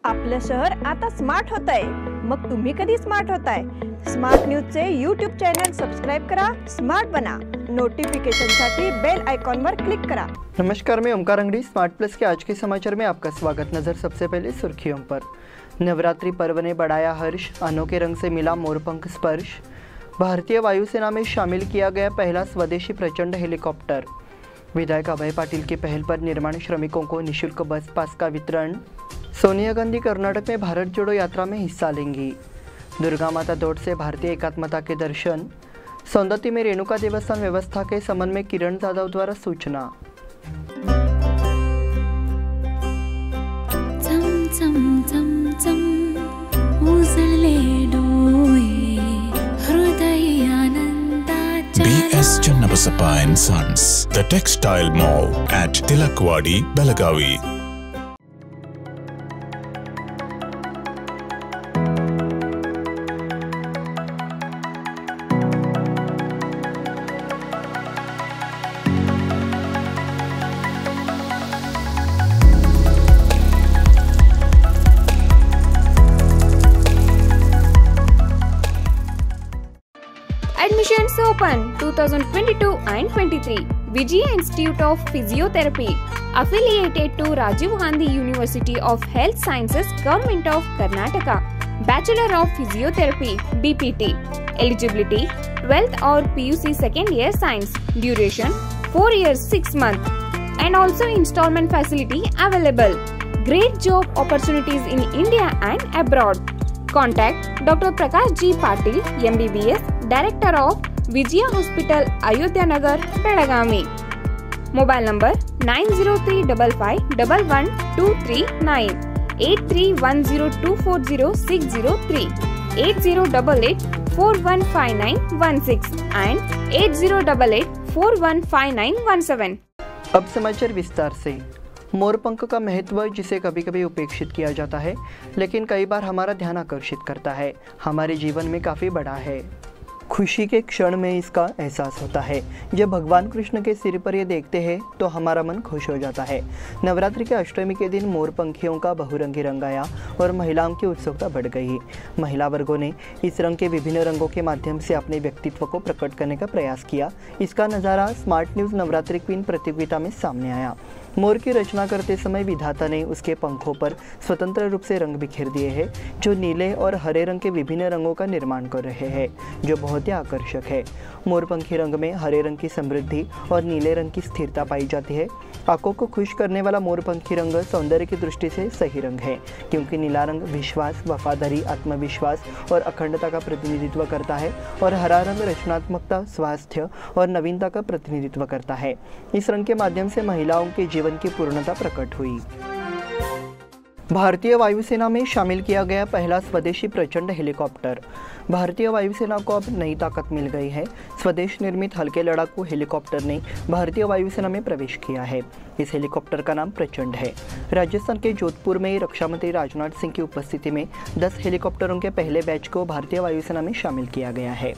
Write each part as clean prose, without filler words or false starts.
आपलं शहर आता स्मार्ट होत आहे। मग तुम्ही कधी स्मार्ट होताय? स्मार्ट न्यूजचे यूट्यूब चॅनल सबस्क्राइब करा, स्मार्ट बना। नोटिफिकेशनसाठी बेल आइकॉन पर क्लिक करा। नमस्कार, मैं ओमकार अंगड़ी। स्मार्ट प्लस के आज के समाचार में आपका स्वागत। नजर सबसे पहले सुर्खियों पर। नवरात्रि पर्व ने बढ़ाया हर्ष, अनोखे रंग से मिला मोरपंख स्पर्श। भारतीय वायुसेना में शामिल किया गया पहला स्वदेशी प्रचंड हेलीकॉप्टर। विधायक अभय पाटिल की पहल पर निर्माण श्रमिकों को निःशुल्क बस पास का वितरण। सोनिया गांधी कर्नाटक में भारत जोड़ो यात्रा में हिस्सा लेंगी। दुर्गा माता दौड़ से भारतीय एकात्मता के दर्शन। सौंदत्ती में रेणुका देवस्थान व्यवस्था के संबंध में किरण जाधव द्वारा सूचना। BS Channabasappa and Sons, the Textile Mall at Tilakwadi, Belagavi. Admissions open 2022 and 23. Vijaya Institute of Physiotherapy, affiliated to Rajiv Gandhi University of Health Sciences, Government of Karnataka. Bachelor of Physiotherapy, BPT. Eligibility 12th or PUC second year science. Duration 4 years 6 months. And also installment facility available. Great job opportunities in India and abroad. Contact Dr. Prakash G. Patil, MBBS, Director of Vijaya Hospital, Ayodhya Nagar, Belagavi. Mobile number 90355111239, 8310240603, 8088415916 and 8088415917। अब समाचार विस्तार से। मोरपंख का महत्व, जिसे कभी कभी उपेक्षित किया जाता है लेकिन कई बार हमारा ध्यान आकर्षित करता है, हमारे जीवन में काफ़ी बड़ा है। खुशी के क्षण में इसका एहसास होता है। जब भगवान कृष्ण के सिर पर ये देखते हैं तो हमारा मन खुश हो जाता है। नवरात्रि के अष्टमी के दिन मोरपंखियों का बहुरंगी रंग आया और महिलाओं की उत्सुकता बढ़ गई। महिला वर्गों ने इस रंग के विभिन्न रंगों के माध्यम से अपने व्यक्तित्व को प्रकट करने का प्रयास किया। इसका नज़ारा स्मार्ट न्यूज़ नवरात्रि क्वीन प्रतियोगिता में सामने आया। मोर की रचना करते समय विधाता ने उसके पंखों पर स्वतंत्र रूप से रंग बिखेर दिए हैं, जो नीले और हरे रंग के विभिन्न रंगों का निर्माण कर रहे हैं, जो बहुत ही आकर्षक है। मोरपंखी रंग में हरे रंग की समृद्धि और नीले रंग की स्थिरता पाई जाती है। आंखों को खुश करने वाला मोरपंखी रंग सौंदर्य की दृष्टि से सही रंग है, क्योंकि नीला रंग विश्वास, वफादारी, आत्मविश्वास और अखंडता का प्रतिनिधित्व करता है और हरा रंग रचनात्मकता, स्वास्थ्य और नवीनता का प्रतिनिधित्व करता है। इस रंग के माध्यम से महिलाओं के जीवन की पूर्णता प्रकट हुई। भारतीय वायुसेना में शामिल किया गया पहला स्वदेशी प्रचंड हेलीकॉप्टर। भारतीय वायुसेना को अब नई ताकत मिल गई है। स्वदेश निर्मित हल्के लड़ाकू हेलीकॉप्टर ने भारतीय वायुसेना में प्रवेश किया है। इस हेलीकॉप्टर का नाम प्रचंड है। राजस्थान के जोधपुर में रक्षा मंत्री राजनाथ सिंह की उपस्थिति में 10 हेलीकॉप्टरों के पहले बैच को भारतीय वायुसेना में शामिल किया गया है।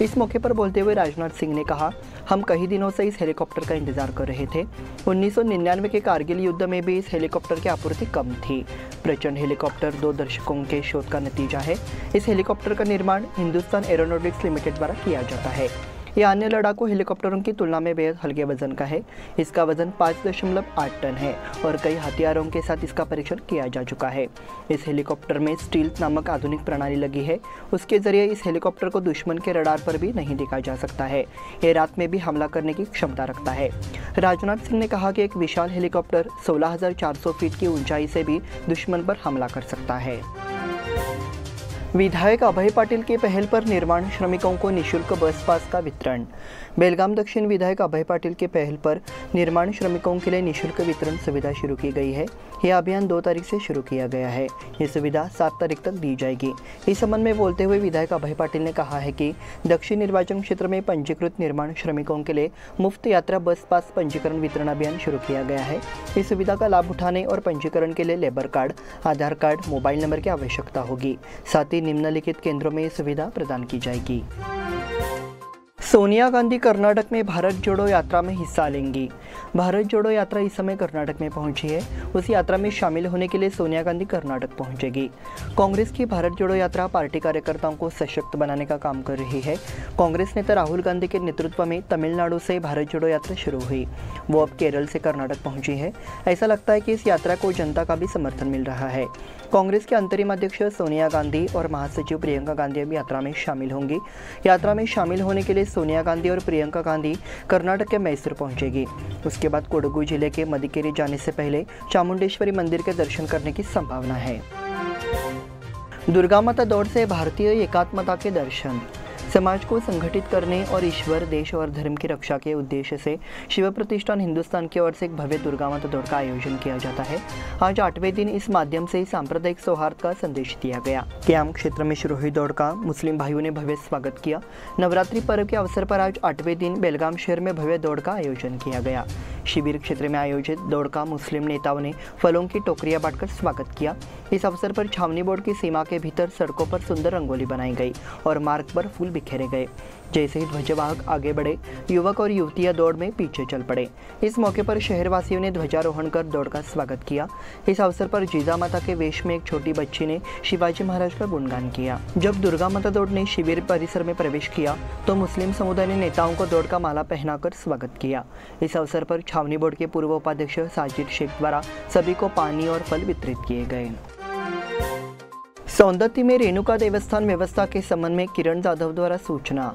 इस मौके पर बोलते हुए राजनाथ सिंह ने कहा, हम कई दिनों से इस हेलीकॉप्टर का इंतजार कर रहे थे। 1999 के कारगिल युद्ध में भी इस हेलीकॉप्टर की आपूर्ति कम थी। प्रचंड हेलीकॉप्टर 2 दशकों के शोध का नतीजा है। इस हेलीकॉप्टर का निर्माण हिंदुस्तान एरोनॉटिक्स लिमिटेड द्वारा किया जाता है। यह अन्य लड़ाकू हेलीकॉप्टरों की तुलना में बेहद हल्के वजन का है। इसका वजन 5.8 टन है और कई हथियारों के साथ इसका परीक्षण किया जा चुका है। इस हेलीकॉप्टर में स्टील्थ नामक आधुनिक प्रणाली लगी है। उसके जरिए इस हेलीकॉप्टर को दुश्मन के रडार पर भी नहीं देखा जा सकता है। यह रात में भी हमला करने की क्षमता रखता है। राजनाथ सिंह ने कहा कि एक विशाल हेलीकॉप्टर 16,400 फीट की ऊंचाई से भी दुश्मन पर हमला कर सकता है। विधायक अभय पाटिल की पहल पर निर्माण श्रमिकों को निःशुल्क बस पास का वितरण। बेलगाम दक्षिण विधायक अभय पाटिल की पहल पर निर्माण श्रमिकों के लिए निःशुल्क वितरण सुविधा शुरू की गई है। यह अभियान 2 तारीख से शुरू किया गया है। ये सुविधा 7 तारीख तक दी जाएगी। इस संबंध में बोलते हुए विधायक अभय पाटिल ने कहा है कि दक्षिण निर्वाचन क्षेत्र में पंजीकृत निर्माण श्रमिकों के लिए मुफ्त यात्रा बस पास पंजीकरण वितरण अभियान शुरू किया गया है। इस सुविधा का लाभ उठाने और पंजीकरण के लिए लेबर कार्ड, आधार कार्ड, मोबाइल नंबर की आवश्यकता होगी। साथ ही निम्नलिखित केंद्रों में ये सुविधा प्रदान की जाएगी। सोनिया गांधी कर्नाटक में भारत जोड़ो यात्रा में हिस्सा लेंगी। भारत जोड़ो यात्रा इस समय कर्नाटक में पहुंची है। उस यात्रा में शामिल होने के लिए सोनिया गांधी कर्नाटक पहुंचेगी। कांग्रेस की भारत जोड़ो यात्रा पार्टी कार्यकर्ताओं को सशक्त बनाने का काम कर रही है। कांग्रेस नेता राहुल गांधी के नेतृत्व में तमिलनाडु से भारत जोड़ो यात्रा शुरू हुई, वो अब केरल से कर्नाटक पहुंची है। ऐसा लगता है कि इस यात्रा को जनता का भी समर्थन मिल रहा है। कांग्रेस के अंतरिम अध्यक्ष सोनिया गांधी और महासचिव प्रियंका गांधी अब यात्रा में शामिल होंगी। यात्रा में शामिल होने के लिए सोनिया गांधी और प्रियंका गांधी कर्नाटक के मैसूर पहुंचेगी। उसके बाद कोडगु जिले के मदिकेरी जाने से पहले चामुंडेश्वरी मंदिर के दर्शन करने की संभावना है। दुर्गा माता दौड़ से भारतीय एकात्मता के दर्शन। समाज को संगठित करने और ईश्वर, देश और धर्म की रक्षा के उद्देश्य से शिव प्रतिष्ठान हिंदुस्तान की ओर से एक भव्य दुर्गा माता दौड़ का आयोजन किया जाता है। आज 8वें दिन इस माध्यम से सांप्रदायिक सौहार्द का संदेश दिया गया। क्याम क्षेत्र में शुरू हुई दौड़ का मुस्लिम भाइयों ने भव्य स्वागत किया। नवरात्रि पर्व के अवसर पर आज 8वें दिन बेलगाम शहर में भव्य दौड़ का आयोजन किया गया। शिविर क्षेत्र में आयोजित दौड़ का मुस्लिम नेताओं ने फलों की टोकरियां बांटकर स्वागत किया। इस अवसर पर छावनी बोर्ड की सीमा के भीतर सड़कों पर सुंदर रंगोली बनाई गई और मार्ग पर फूल बिखेरे गए। जैसे ही ध्वजवाहक आगे बढ़े, युवक और युवतियां दौड़ में पीछे चल पड़े। इस मौके पर शहरवासियों ने ध्वजारोहण कर दौड़ का स्वागत किया। इस अवसर पर जीजा माता के वेश में एक छोटी बच्ची ने शिवाजी महाराज का गुणगान किया। जब दुर्गा माता दौड़ ने शिविर परिसर में प्रवेश किया तो मुस्लिम समुदाय ने नेताओं को दौड़ का माला पहनाकर स्वागत किया। इस अवसर पर छावनी बोर्ड के पूर्व उपाध्यक्ष साजिद शेख द्वारा सभी को पानी और फल वितरित किए गए। सौंदत्ती में रेणुका देवस्थान व्यवस्था के संबंध में किरण जाधव द्वारा सूचना।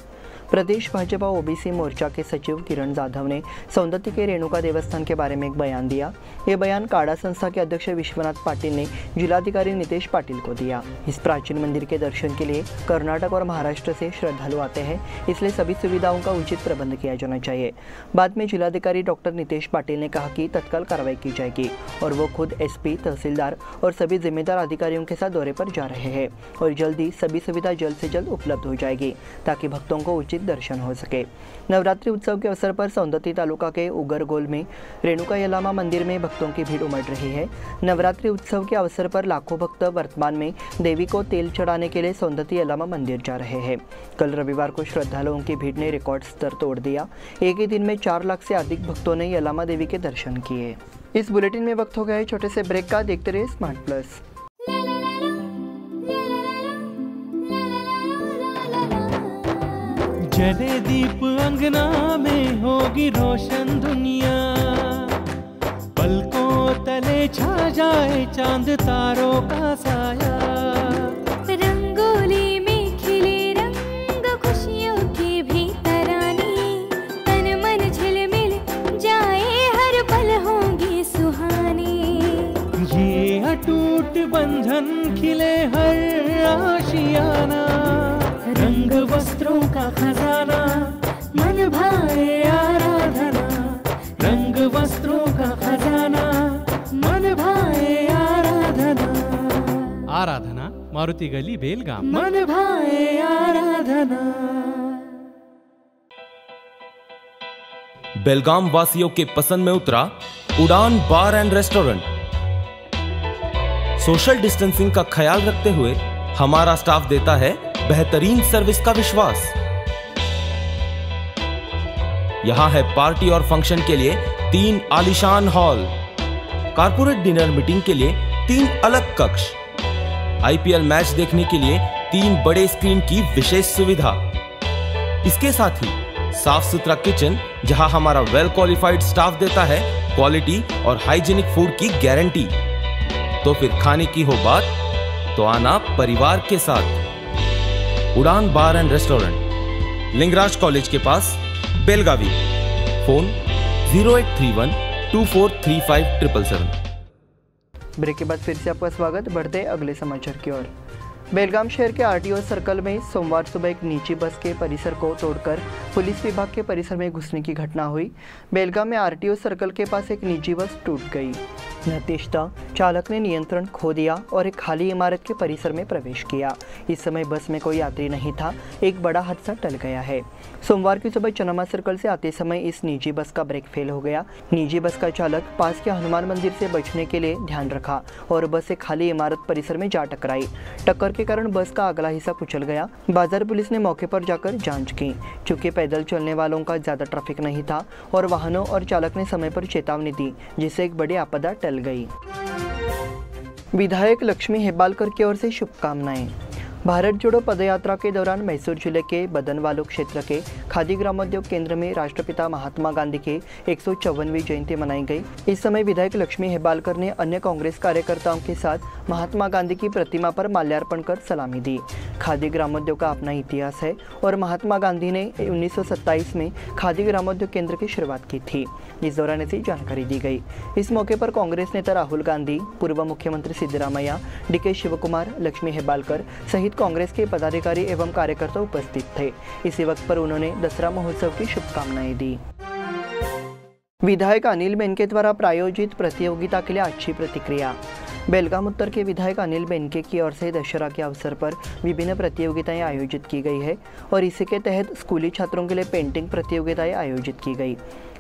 प्रदेश भाजपा ओबीसी मोर्चा के सचिव किरण जाधव ने सौंदत्ती के रेणुका देवस्थान के बारे में एक बयान दिया। ये बयान काड़ा संस्था के अध्यक्ष विश्वनाथ पाटिल ने जिलाधिकारी नितेश पाटिल को दिया। इस प्राचीन मंदिर के दर्शन के लिए कर्नाटक और महाराष्ट्र से श्रद्धालु आते हैं, इसलिए सभी सुविधाओं का उचित प्रबंध किया जाना चाहिए। बाद में जिलाधिकारी डॉक्टर नितेश पाटिल ने कहा कि तत्काल कार्रवाई की जाएगी और वो खुद एसपी, तहसीलदार और सभी जिम्मेदार अधिकारियों के साथ दौरे पर जा रहे हैं और जल्दी सभी सुविधा जल्द से जल्द उपलब्ध हो जाएगी ताकि भक्तों को उचित दर्शन हो सके। नवरात्रि उत्सव के अवसर पर सौंदत्ती तालुका के उगरगोल में रेणुका यलामा मंदिर में भक्तों की भीड़ उमड़ रही है। नवरात्रि उत्सव के अवसर पर लाखों भक्त वर्तमान में देवी को तेल चढ़ाने के लिए सौंदत्ती यलामा मंदिर जा रहे हैं। कल रविवार को श्रद्धालुओं की भीड़ ने रिकॉर्ड स्तर तोड़ दिया। एक ही दिन में 4 लाख से अधिक भक्तों ने यलामा देवी के दर्शन किए। इस बुलेटिन में वक्त हो गया है छोटे से ब्रेक का। देखते रहिए स्मार्ट प्लस। जले दीप अंगना में होगी रोशन दुनिया, पलकों तले छा जाए चांद तारों का साया। रंगोली में खिले रंग खुशियों की भी तरानी, तन मन झिलमिल जाए हर पल होंगी सुहानी। ये अटूट बंधन खिले हर आशियाना, रंग वस्त्रों का खजाना मन भाए आराधना। रंग वस्त्रों का खजाना मन भाए आराधना। आराधना मारुति गली बेलगाम। मन भाए आराधना। बेलगाम वासियों के पसंद में उतरा उड़ान बार एंड रेस्टोरेंट। सोशल डिस्टेंसिंग का ख्याल रखते हुए हमारा स्टाफ देता है बेहतरीन सर्विस का विश्वास। यहां है पार्टी और फंक्शन के लिए 3 आलीशान हॉल, कारपोरेट डिनर मीटिंग के लिए 3 अलग कक्ष, आईपीएल मैच देखने के लिए 3 बड़े स्क्रीन की विशेष सुविधा। इसके साथ ही साफ सुथरा किचन जहां हमारा वेल क्वालिफाइड स्टाफ देता है क्वालिटी और हाइजीनिक फूड की गारंटी। तो फिर खाने की हो बात तो आना परिवार के साथ। उड़ान बार एंड रेस्टोरेंट, लिंगराज कॉलेज के पास, बेलगावी। फोन 0831 2435 ब्रेक के बाद फिर से आपका स्वागत। बढ़ते अगले समाचार की ओर। बेलगाम शहर के आरटीओ सर्कल में सोमवार सुबह एक निजी बस के परिसर को तोड़कर पुलिस विभाग के परिसर में घुसने की घटना हुई। बेलगाम में आरटीओ सर्कल के पास एक निजी बस टूट गई। नतीजतः चालक ने नियंत्रण खो दिया और एक खाली इमारत के परिसर में प्रवेश किया। इस समय बस में कोई यात्री नहीं था। एक बड़ा हादसा टल गया है। सोमवार की सुबह चनमा सर्कल से आते समय इस निजी बस का ब्रेक फेल हो गया। निजी बस का चालक पास के हनुमान मंदिर से बचने के लिए ध्यान रखा और बस एक खाली इमारत परिसर में जा टकराई। टक्कर के कारण बस का अगला हिस्सा कुचल गया। बाजार पुलिस ने मौके पर जाकर जांच की। चूंकि पैदल चलने वालों का ज्यादा ट्रैफिक नहीं था और वाहनों और चालक ने समय पर चेतावनी दी, जिससे एक बड़ी आपदा टल गई। विधायक लक्ष्मी हेब्बालकर की ओर से शुभकामनाएं। भारत जोड़ो पदयात्रा के दौरान मैसूर जिले के बदनवालू क्षेत्र के खादी ग्रामोद्योग केंद्र में राष्ट्रपिता महात्मा गांधी की 154वीं जयंती मनाई गई। इस समय विधायक लक्ष्मी हेब्बालकर ने अन्य कांग्रेस कार्यकर्ताओं के साथ महात्मा गांधी की प्रतिमा पर माल्यार्पण कर सलामी दी। खादी ग्रामोद्योग का अपना इतिहास है और महात्मा गांधी ने 1927 में खादी ग्रामोद्योग केंद्र की शुरुआत की थी। इस दौरान ऐसी जानकारी दी गई। इस मौके पर कांग्रेस नेता राहुल गांधी, पूर्व मुख्यमंत्री सिद्धरामैया, डीके शिवकुमार, लक्ष्मी हेब्बालकर सहित कांग्रेस के पदाधिकारी एवं कार्यकर्ता उपस्थित थे। इसी वक्त पर उन्होंने दसरा महोत्सव की शुभकामनाएं दी। विधायक अनिल बेनके द्वारा प्रायोजित प्रतियोगिता के लिए अच्छी प्रतिक्रिया। बेलगाम उत्तर के विधायक अनिल बेनके की ओर से दशहरा के अवसर पर विभिन्न प्रतियोगिताएं आयोजित की गई है और इसी के तहत स्कूली छात्रों के लिए पेंटिंग प्रतियोगिताएं आयोजित की गई।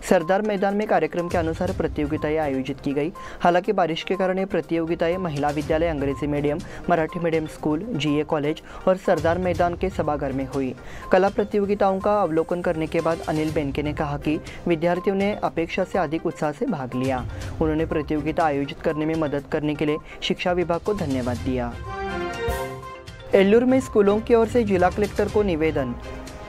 सरदार मैदान में कार्यक्रम के अनुसार प्रतियोगिताएं आयोजित की गई। हालांकि बारिश के कारण ये प्रतियोगिताएं महिला विद्यालय, अंग्रेजी मीडियम, मराठी मीडियम स्कूल, जीए कॉलेज और सरदार मैदान के सभागार में हुई। कला प्रतियोगिताओं का अवलोकन करने के बाद अनिल बेनके ने कहा कि विद्यार्थियों ने अपेक्षा से अधिक उत्साह से भाग लिया। उन्होंने प्रतियोगिता आयोजित करने में मदद करने के लिए शिक्षा विभाग को धन्यवाद दिया। एल्लूर में स्कूलों की ओर से जिला कलेक्टर को निवेदन।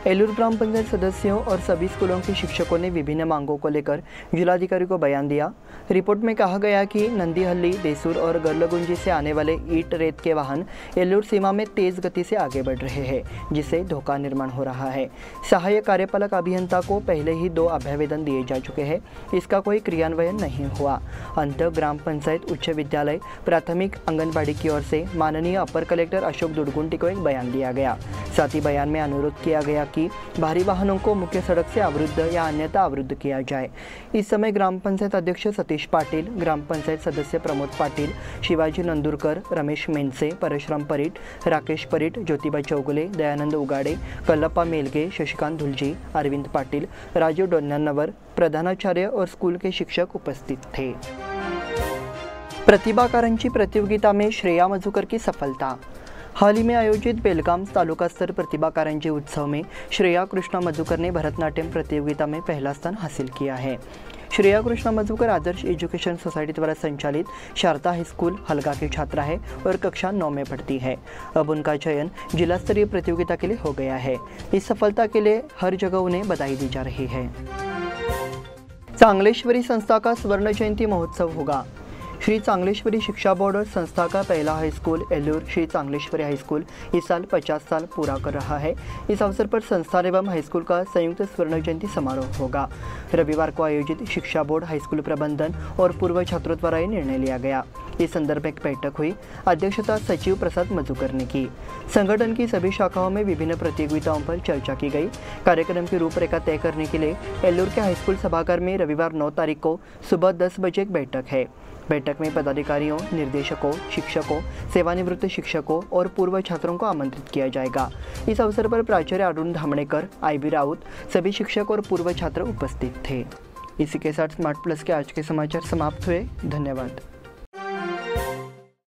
एल्लूर ग्राम पंचायत सदस्यों और सभी स्कूलों के शिक्षकों ने विभिन्न मांगों को लेकर जिलाधिकारी को बयान दिया। रिपोर्ट में कहा गया कि नंदीहल्ली, देसूर और गर्लगुंजी से आने वाले ईंट रेत के वाहन एल्लूर सीमा में तेज गति से आगे बढ़ रहे हैं, जिससे धोखा निर्माण हो रहा है। सहायक कार्यपालक अभियंता को पहले ही 2 अभ्यावेदन दिए जा चुके हैं। इसका कोई क्रियान्वयन नहीं हुआ। अंत ग्राम पंचायत, उच्च विद्यालय, प्राथमिक, आंगनबाड़ी की ओर से माननीय अपर कलेक्टर अशोक दुडगुंटी को एक बयान दिया गया। साथ ही बयान में अनुरोध किया गया कि भारी वाहनों को मुख्य सड़क से अवरुद्ध या अन्यथा अवरुद्ध किया जाए। इस समय ग्राम पंचायत अध्यक्ष सतीश पाटिल, ग्राम पंचायत सदस्य प्रमोद पाटिल, शिवाजी नंदुरकर, रमेश मेनसे, परशुराम परीट, राकेश परीट, ज्योतिबा चौगुले, दयानंद उगाडे, कल्लप्पा मेलगे, शशिकांत धुलजी, अरविंद पाटिल, राजू डोन्नानवर, प्रधानाचार्य और स्कूल के शिक्षक उपस्थित थे। प्रतिभाकारांची प्रतियोगिता में श्रेया मधुकर की सफलता। हाल ही में आयोजित बेलगाम तालुका स्तर प्रतिभाकारांची उत्सव में श्रेया कृष्णा मधुकर ने भरतनाट्यम प्रतियोगिता में पहला स्थान हासिल किया है। श्रेया कृष्णा मधुकर आदर्श एजुकेशन सोसाइटी द्वारा संचालित शारदा हाई स्कूल हलगा की छात्रा है और कक्षा 9 में पढ़ती है। अब उनका चयन जिला स्तरीय प्रतियोगिता के लिए हो गया है। इस सफलता के लिए हर जगह उन्हें बधाई दी जा रही है। चांगलेश्वरी संस्था का स्वर्ण जयंती महोत्सव होगा। श्री चांगलेश्वरी शिक्षा बोर्ड और संस्था का पहला high school Ellur Shri Changleshwari high school इस साल 50 साल पूरा कर रहा है। इस अवसर पर संस्थान एवं हाई स्कूल का संयुक्त स्वर्ण जयंती समारोह होगा। रविवार को आयोजित शिक्षा बोर्ड, हाई स्कूल प्रबंधन और पूर्व छात्रों द्वारा ये निर्णय लिया गया। इस संदर्भ में एक बैठक हुई। अध्यक्षता सचिव प्रसाद मधुकर ने की। संगठन की सभी शाखाओं में विभिन्न प्रतियोगिताओं पर चर्चा की गई। कार्यक्रम की रूपरेखा तय करने के लिए एल्लूर के हाई स्कूल सभागार में रविवार 9 तारीख को सुबह 10 बजे एक बैठक है। बैठक में पदाधिकारियों, निर्देशकों, शिक्षकों, सेवानिवृत्त शिक्षकों और पूर्व छात्रों को आमंत्रित किया जाएगा। इस अवसर पर प्राचार्य अरुण धामणेकर, IB राउत, सभी शिक्षक और पूर्व छात्र उपस्थित थे। इसी के साथ स्मार्ट प्लस के आज के समाचार समाप्त हुए। धन्यवाद।